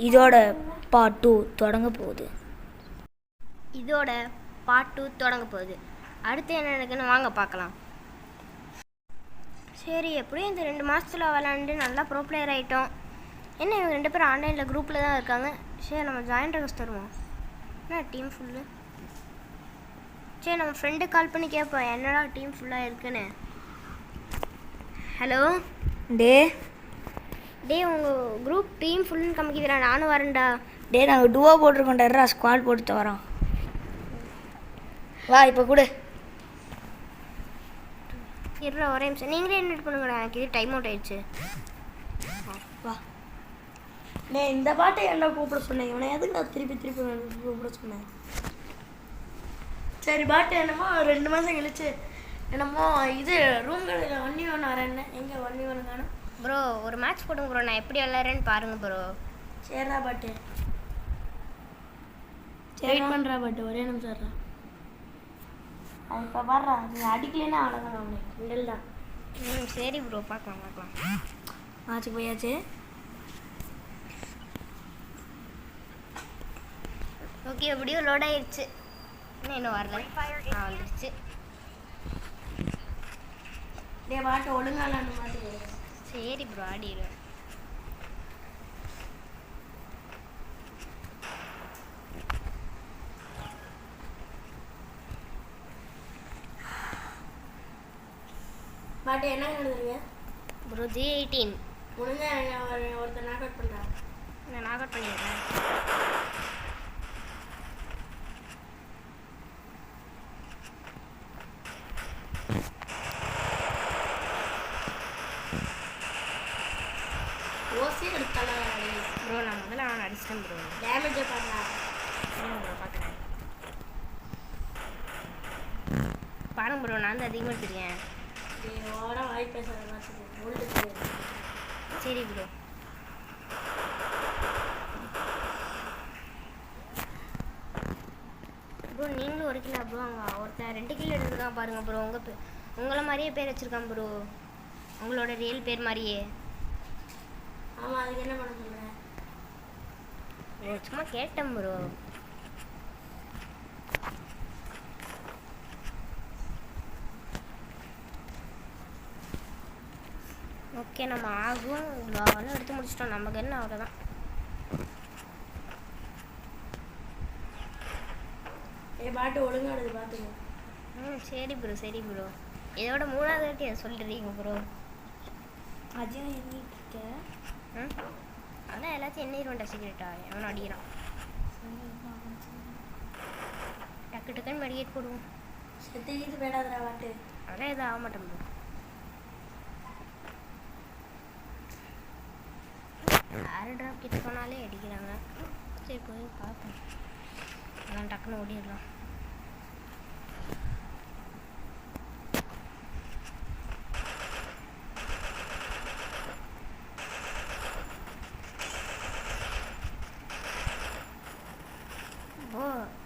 இதோட பார்ட் 2 தொடங்க போகுது. அடுத்து என்ன நடக்குன்னு வாங்க பார்க்கலாம். சரி, எப்படியும் இந்த 2 மாதத்தில் விளாண்டு நல்லா ப்ரோ பிளேயர் ஆகிட்டோம். என்ன இவங்க 2 பேரும் ஆன்லைனில் குரூப்பில் தான் இருக்காங்க. சரி, நம்ம ஜாயின் ரெக்வஸ்ட் தருவோம். என்ன டீம் ஃபுல்லு? சரி, நம்ம ஃப்ரெண்டுக்கு கால் பண்ணி கேட்போம் என்னடா டீம் ஃபுல்லாக இருக்குன்னு. ஹலோ டே உங்கள் குரூப் டீம் ஃபுல்லுன்னு காமிக்குதுடா. நானும் வரேன்டா. நாங்கள் டூவா போட்டிருக்கோம்டா. ஸ்குவாட் போட்டு வரோம். வா இப்போ கூட இருடா ஒரே நிமிஷம். நீங்களே இன்வைட் பண்ணுங்கடா, எனக்கு இது டைம் அவுட் ஆயிடுச்சு. வா இந்த பாட்டை என்ன கூப்பிட சொன்னேன்? இவனை எதுக்கு நான் திருப்பி கூப்பிட சொன்னேன்? சரி, பாட்டு என்னமோ 2 மாதம் கழிச்சு என்னமோ இது ரூம்களில் 1v1 வரேன்னு. எங்கே 1v1 காணும் ப்ரோ? ஒரு மேட்ச் போடுங்க ப்ரோ, நான் எப்படி விளாட்றேன்னு பாருங்கள் ப்ரோ. சரிடா பாட்டு, வெயிட் பண்ணுறா பாட்டு, ஒரே நிமிஷம் வர்றா. அது இப்போ பாடுறா, நீங்கள் அடிக்கலைன்னா அவ்வளோதான். அவனுக்கு மிடல் தான். சரி ப்ரோ, பார்க்கலாம். ஆச்சு போயாச்சு. ஓகே, எப்படியோ லோட் ஆயிடுச்சு. இன்னும் வரல. வந்துடுச்சு. பாட்டு ஒழுங்காலான்னு மாதிரி. சரி ப்ரோ, ஆடிடுவேன். பாட்டு என்ன எழுதுறீங்க ப்ரோ? G18 ஒழுங்கா ஒருத்தர் நாக் அவுட் பண்ணுறான். நான் நாக் அவுட் பண்ணிடுறேன். ஓசி எடுத்தாலும் ப்ரோ, நான் முதல்ல அவனை அடிச்சிட்டேன் ப்ரோ. டேமேஜை பார்க்கலாம். பார்க்குறேன் பாருங்க ப்ரோ, நான் தான் அதிகமாக எடுத்துருக்கேன். வாய் பேசுறேன். சரி ப்ரோ. ப்ரோ நீங்களும் ஒரு கிலோ ப்ரோ. அங்கே ஒருத்தன் 2 கிலோ எடுத்துருக்கான் பாருங்க ப்ரோ. உங்களை மாதிரியே பேர் வச்சுருக்கான் ப்ரோ, உங்களோட ரியல் பேர் மாதிரியே. ஆமாம், அதுக்கு என்ன பண்ண சொல்கிறேன்? சும்மா கேட்டேன் ப்ரோ. ஓகே, நம்ம ஆகும் க்ளோவெல்லாம் எடுத்து முடிச்சிட்டோம். நமக்கு என்ன அவ்வளோதான். பாட்டு ஒழுங்காக எடுத்து பார்த்துங்க. சரி ப்ரோ. இதோட 3வது வாட்டி சொல்லிடுறீங்க ப்ரோ. அஜய் எண்ணிட்டு அதான் எல்லாத்தையும் எண்ணிடுவேன்டா சீக்கிரட்டா. எவனும் அடிக்கிறான். டக்குன்னு மெடிக்கேட் போடுவோம். செத்துக்கிட்டு போயிடாதடா பாட்டு. அதெல்லாம் எதுவும் ஆக மாட்டேன் ப்ரோ. ஏர் ட்ராப் கிட்ட போனாலே அடிக்கிறாங்க. சரி, போய் பார்ப்போம். அதான் டக்குன்னு ஓடிடலாம்.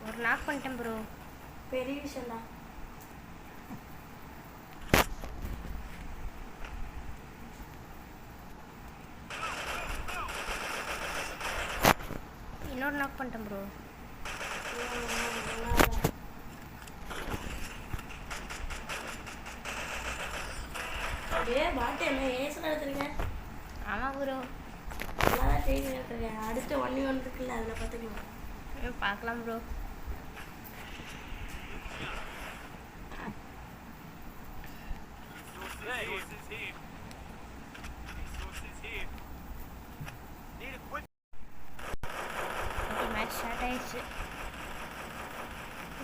ஒரு நாக் பண்ணிட்டேன் ப்ரோ. பெரிய விஷயம் தான். இன்னொரு நாக் பண்ணிட்டேன் ப்ரோ. பாட்டு என்ன ஏசல எடுத்துருக்கேன்? ஆமாம் ப்ரோ, நல்லா தான் ட்ரெயின் எடுத்துருக்கேன். அடுத்து 1v1 இருக்குல்ல, அதில் பார்த்துக்கலாம். பார்க்கலாம் ப்ரோ. மேட்ச் ஸ்டார்ட் ஆயிடுச்சு.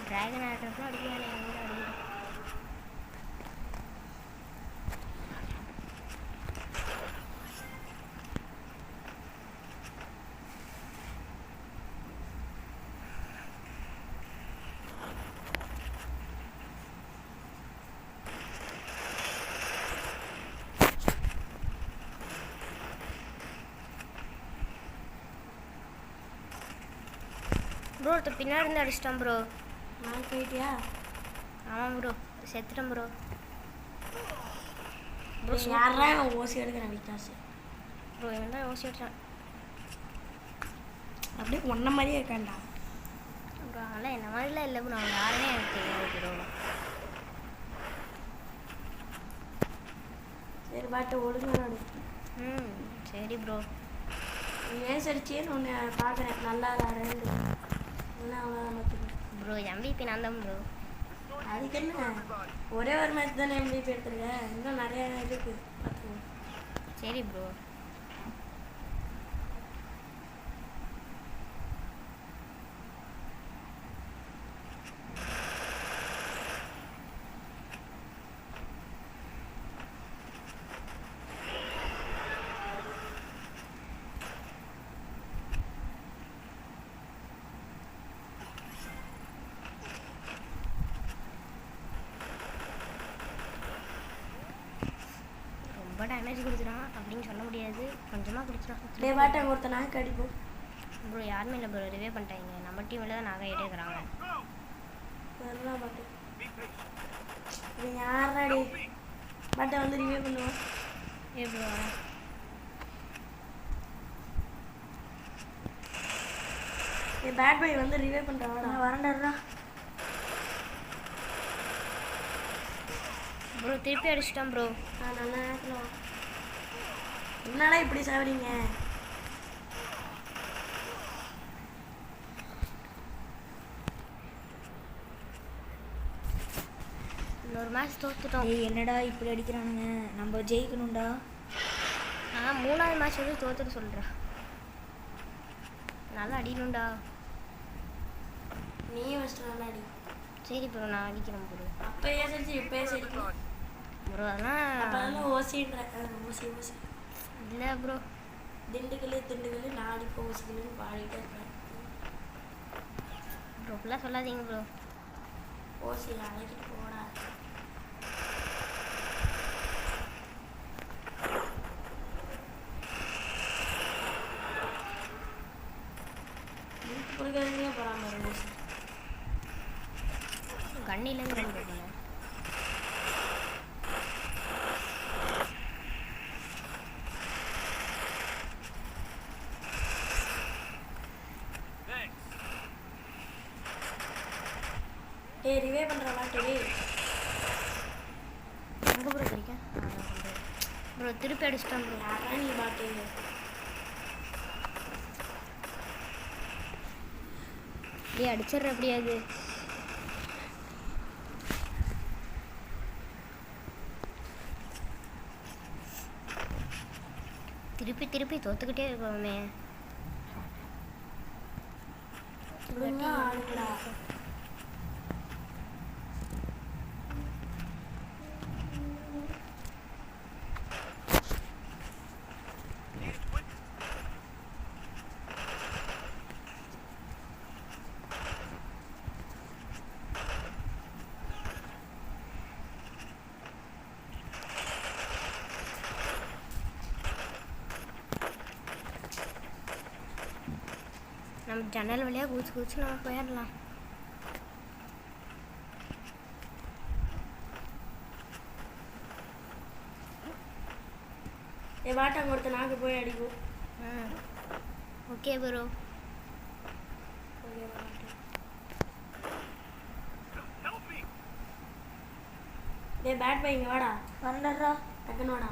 டிராகன் ஆடுறப்போ அடிக்கிறாங்க. எங்கே அடிக்கிறோம்? ப்ரோ, பின்னாடி இருந்து அடிச்சிட்டான் ப்ரோ. நான் போயிட்டியா? ஆமாம் ப்ரோ, செத்துட்டேன் ப்ரோ. ப்ரோ யாரா ஓசி எடுக்கிறேன் விட்டாச்சு. ப்ரோ இவன் தான் ஓசி எடுத்தான். அப்படியே ஒன்றை மாதிரியே இருக்காண்டா. ப்ரோ அதெல்லாம் என்ன மாதிரிலாம் இல்லை ப்ரோ, அவங்க யாருமே எனக்கு தெரியாது ப்ரோ. சரி பாட்டு ஒழுங்கு நாடு. ம் சரி ப்ரோ. நீ ஏசரிச்சேன்னு ஒன்று பார்க்குறேன், நல்லா ரெண்டு என்ன அவ்வளோதான் பார்த்துக்கணும். ப்ரோ MVP நான் தான் ப்ரோ. அதுக்கு என்ன, ஒரே ஒரு மேட்ச் தானே MVP எடுத்துருக்கேன், இன்னும் நிறையா இருக்குது பார்த்துக்கணும். சரி ப்ரோ. ரொம்ப டேமேஜ் கொடுத்துட்டான் அப்படின்னு சொல்ல முடியாது, கொஞ்சமாக கொடுத்துட்டான். டே பாட்டை ஒருத்த நாக்கு அடிப்போம். ப்ரோ யாருமே இல்லை ப்ரோ, ரிவே பண்ணிட்டாங்க. நம்ம டீமில் தான் நாங்கள் எடுக்கிறாங்க. வரலாம் பாட்டு. இது யாராடி பாட்டை வந்து ரிவ்யூ பண்ணுவோம். ஏ ப்ரோ பேட் பாய் வந்து ரிவ்யூ பண்ணுறான். வரண்டாடுறா ப்ரோ. திருப்பி அடிச்சிட்டான் ப்ரோ. நல்லா நேரத்தில் என்னடா இப்படி சாவறீங்க? இன்னொரு மேட்ச் தோத்துட்டோம். என்னடா இப்படி அடிக்கிறானுங்க, நம்ம ஜெயிக்கணும்டா. மூணாவது மேட்ச் வந்து தோத்துட்டு சொல்கிறேன். நல்லா அடிக்கணும்டா. நீ ஃபஸ்ட்டு நல்லா அடி. சரி ப்ரோ நான் அடிக்கிறேன் ப்ரோ. அப்பயே செஞ்சு இப்பயே செடிக்கும் ப்ரோ அதெல்லாம் அப்போதான் ஓசின்ற ஓசி ஓசி இல்லை ப்ரோ. திண்டுக்கல் நாடி ஓசிக்கலுன்னு பாடிட்டே இருக்கேன் ப்ரோ ஃபுல்லாக சொல்லாதீங்க ப்ரோ. ஓசி அழைக்கிட்டு போடா. கொடுக்கறதுலேயே போகிறான் ஓசி. கண்ணிலேருந்து ரெண்டு போனேன். ரிவே பண்ணுற மாட்டே எங்கே ப்ரோ கிடைக்கும் ப்ரோ? திருப்பி அடிச்சிட்டான் ப்ரோ. யாரா நீ பாட்டு அப்படியே அடிச்சிடுற அப்படியாது. திருப்பி தோத்துக்கிட்டே இருக்கோமே. ஆளுங்களா நம்ம ஜன்னல் வழியாக குதிச்சு நம்ம போயிடலாம். வாட்டம் கொடுத்த நாக்கு போய் அடிக்கும். Okay bro. பேட் பாய் இங்கே வாடா. வரண்டா டக்குன்னு வாடா.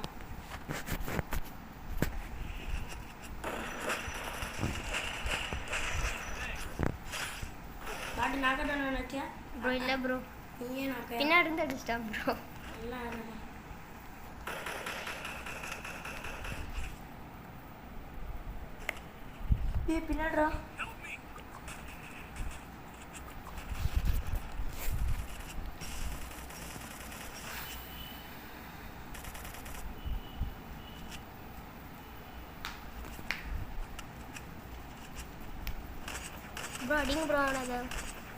பாட்டு நாக்கட்டான நினச்சியா ப்ரோ? இல்லை ப்ரோ, நீயே நாக்க பின்னாடி இருந்து அடிச்சிட்டான் ப்ரோ. எல்லாம் பின்னாடுறா. ப்ரோ அடிங்க ப்ரோ. அவனை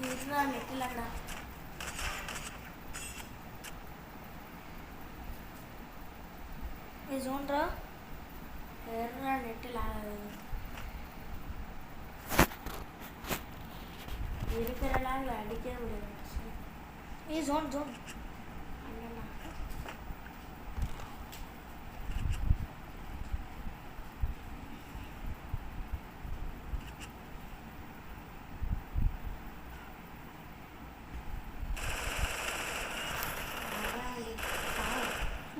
இதுதான் நெட்டில்டா. ஜோன்ரா வேறா நெட்டில் இருக்கிறலாம் அடிக்க முடியாது. ஜோன்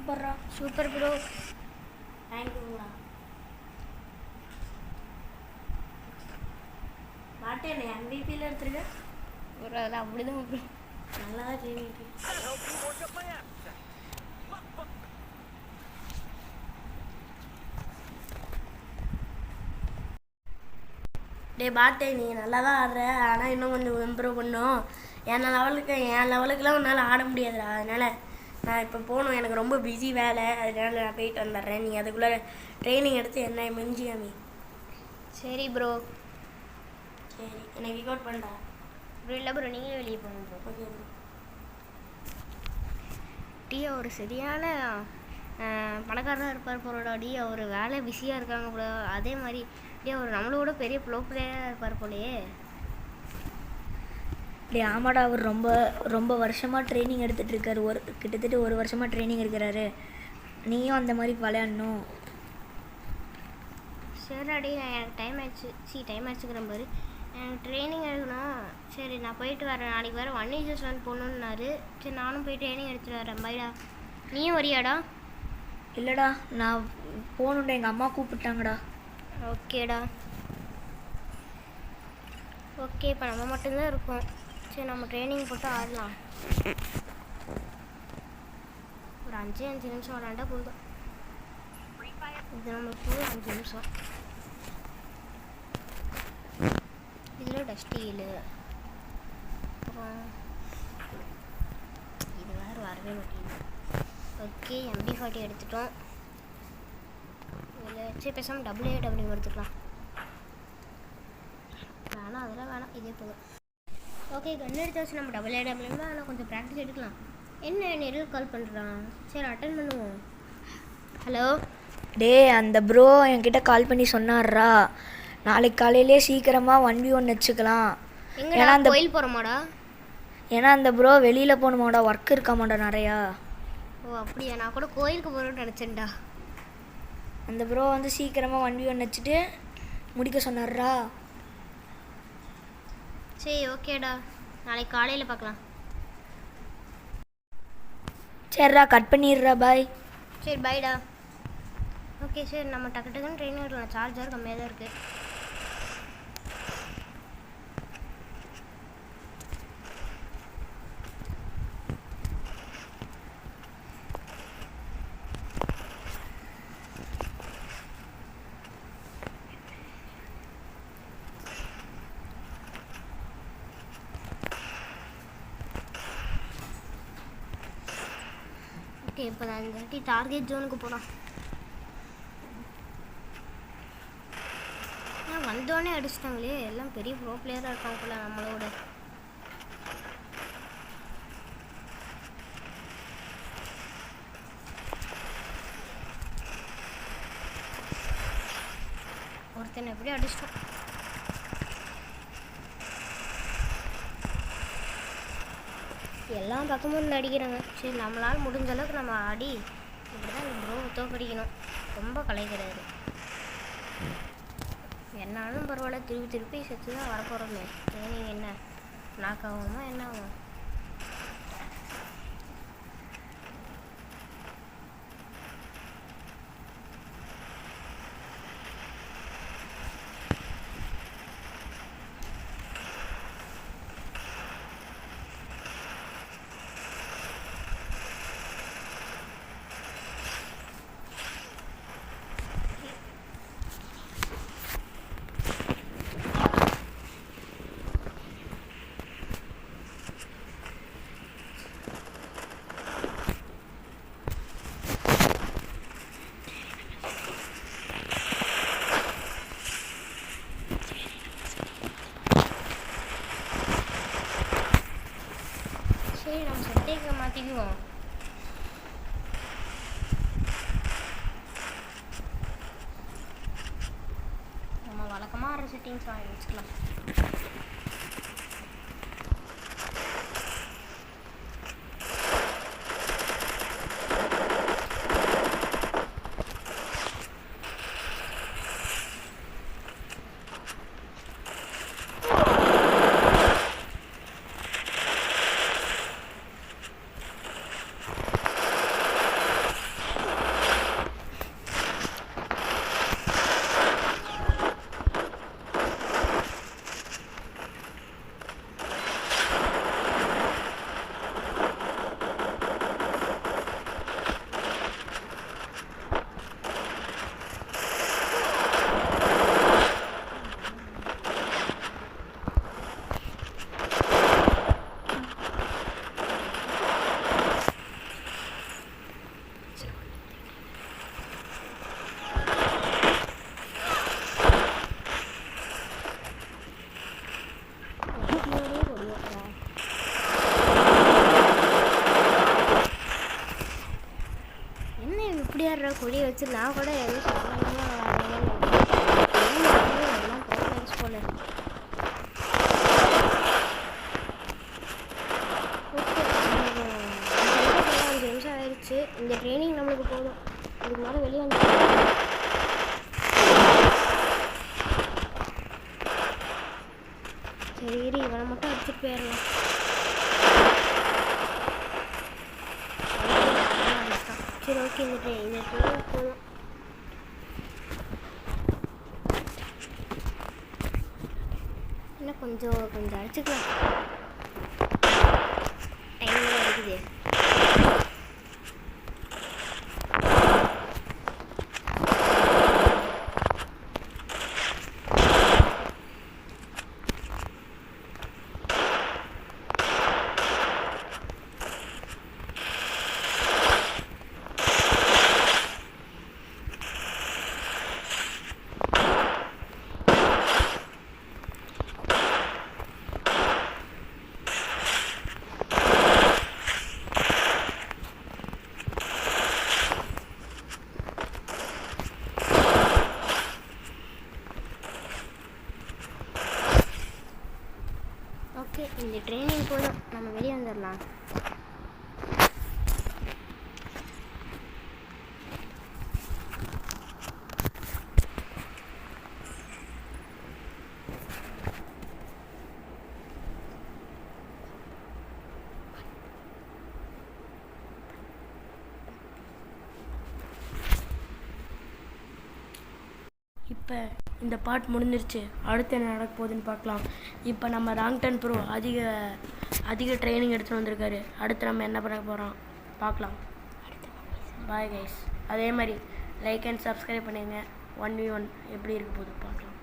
சூப்பர்ரா. Super bro. தேங்க்யூடா. பாட்டு என்ன எம்விபியில் எடுத்துருக்க? ப்ரோ அதெல்லாம் அப்படிதான் ப்ரோ. நல்லா தான் ட்ரைனிங். டே பாட்டே, நீ நல்லா தான் ஆடுற, ஆனால் இன்னும் கொஞ்சம் இம்ப்ரூவ் பண்ணும். என் லெவலுக்குலாம் உன்னால் ஆட முடியாதுடா. அதனால் நான் இப்போ போகணும், எனக்கு ரொம்ப பிஸி வேலை. அதனால் நான் போயிட்டு வந்துடுறேன். நீ அதுக்குள்ளே ட்ரைனிங் எடுத்து என்ன மிஞ்சியாமி. சரி ப்ரோ. சரி, எனக்கு ரெக்கார்ட் பண்ணுறா. ப்ரோ இல்லை ப்ரோ, நீங்களே வெளியே போங்க ப்ரோ. Okay bro. ஒரு சரியான பணக்காரராக இருப்பார் போலடா. அவர் வேலை பிஸியாக இருக்காங்க போல. அதே மாதிரி அவர் நம்மளோட பெரிய ப்ளோ பிளேயராக இருப்பார் போலையே. ஆமாடா, அவர் ரொம்ப ரொம்ப வருஷமாக ட்ரைனிங் எடுத்துகிட்டு இருக்காரு. கிட்டத்தட்ட 1 வருஷமாக ட்ரைனிங் எடுக்கிறாரு. நீயும் அந்த மாதிரி விளையாடணும். சரிடாடி, எனக்கு டைம் ஆயிடுச்சுக்கிற பாரு. எனக்கு ட்ரைனிங் எடுக்கணும். சரி நான் போயிட்டு வரேன். நாளைக்கு வேறு 1 போகணுன்னாரு. சரி நானும் போய் ட்ரைனிங் எடுத்துகிட்டு வரேன். பைடா. நீயும் வரியாடா? இல்லைடா, நான் போகணுண்டா, எங்கள் அம்மா கூப்பிட்டாங்கடா. ஓகேடா. ஓகே, இப்போ நம்ம மட்டும்தான் இருக்கோம். சரி நம்ம ட்ரைனிங் போட்டு ஆடலாம். ஒரு 5 நிமிஷம் விளாண்டா போதும். இது நம்மளுக்கு 5 நிமிஷம். இதில் டஸ்டி இல்லை. அப்புறம் இது வேறு வரவே மாட்டேங்குது. ஓகே, MB40 எடுத்துட்டோம். இதில் வச்சு பேசாமல் WAW எடுத்துக்கலாம். வேணாம், அதெல்லாம் வேணாம், இதே போதும். ஓகே, கன் எடுத்து வச்சு நம்ம WAW ஆனால் கொஞ்சம் ப்ராக்டிஸ் எடுக்கலாம். என்ன நெருள் கால் பண்ணுறான்? சரி அட்டன் பண்ணுவோம். ஹலோ அந்த ப்ரோ என்கிட்ட கால் பண்ணி சொன்னார்ரா, நாளைக்கு காலையிலே சீக்கிரமாக 1v1 வச்சுக்கலாம். எங்கடா கோயில் போகிறோமாடா? ஏன்னா அந்த ப்ரோ வெளியில் போகணுமாடா, ஒர்க் இருக்காமாடா நிறையா. ஓ அப்படியா, நான் கூட கோயிலுக்கு போகிறோன்னு நினச்சேன்டா. அந்த ப்ரோ வந்து சீக்கிரமாக 1v1 வச்சுட்டு முடிக்க சொன்னார்ரா. சரி ஓகேடா, நாளைக்கு காலையில் பார்க்கலாம். சரிடா, கட் பண்ணிடுறா, பாய். சரி பாய்டா. ஓகே சரி, நம்ம டக்கு டக்குன்னு ட்ரெயின் வரலாம். சார்ஜர் கம்மியாக தான் இருக்குது. ஓகே, இப்போ நான் இந்த வாட்டி டார்கெட் ஜோனுக்கு போகலாம். வந்தோடனே அடிச்சிட்டாங்களே, எல்லாம் பெரிய ப்ரோ பிளேயராக இருக்காங்க போல நம்மளோட. ஒருத்தனை எப்படி அடிச்சிட்டோம். எல்லாம் பக்கமும் இருந்து அடிக்கிறாங்க. சரி நம்மளால் முடிஞ்ச அளவுக்கு நம்ம ஆடி இப்படி தான் இந்த ப்ரோவை தோக்கடிக்கணும். ரொம்ப கலைக்கிறாரு. என்னாலும் பரவாயில்ல, திருப்பி செத்து தான் வரப்போகிறோமே. நீங்கள் என்ன நாக் ஆகுமா என்ன ஆகும்? சரி நம்ம செட்டேக்க மாற்றிக்குவோம். நம்ம வழக்கமாக ஆடுற செட்டிங்ஸ் வாங்கி வச்சுக்கலாம். நான் கூட எதுவும் சாதாரணமாக எல்லாம் ப்ரோக்ராம்ஸ் போல இருக்கு. ஓகே, 5 நிமிஷம் ஆயிடுச்சு. இந்த ட்ரைனிங் நம்மளுக்கு போதும். இதுக்கு மேலே வெளியே வந்து சரி இரு, இவனை மட்டும் அடிச்சுட்டு போயிடலாம். சரி ஓகே, இந்த ட்ரெயின் போதும். இன்னும் கொஞ்சம் அடிச்சுக்கலாம். டைம் இருக்குது. ஓகே, இந்த ட்ரைனிங் போதும், நம்ம வெளியே வந்துடலாம். இப்போ இந்த பார்ட் முடிஞ்சிருச்சு. அடுத்து என்ன நடக்க போகுதுன்னு பார்க்கலாம். இப்போ நம்ம ராங்டன் ப்ரோ அதிக ட்ரைனிங் எடுத்துகிட்டு வந்திருக்காரு. அடுத்து நம்ம என்ன பண்ண போகிறோம் பார்க்கலாம். Bye guys. அதே மாதிரி லைக் அண்ட் சப்ஸ்கிரைப் பண்ணுங்க. 1v1 எப்படி இருக்க போகுது பார்க்கலாம்.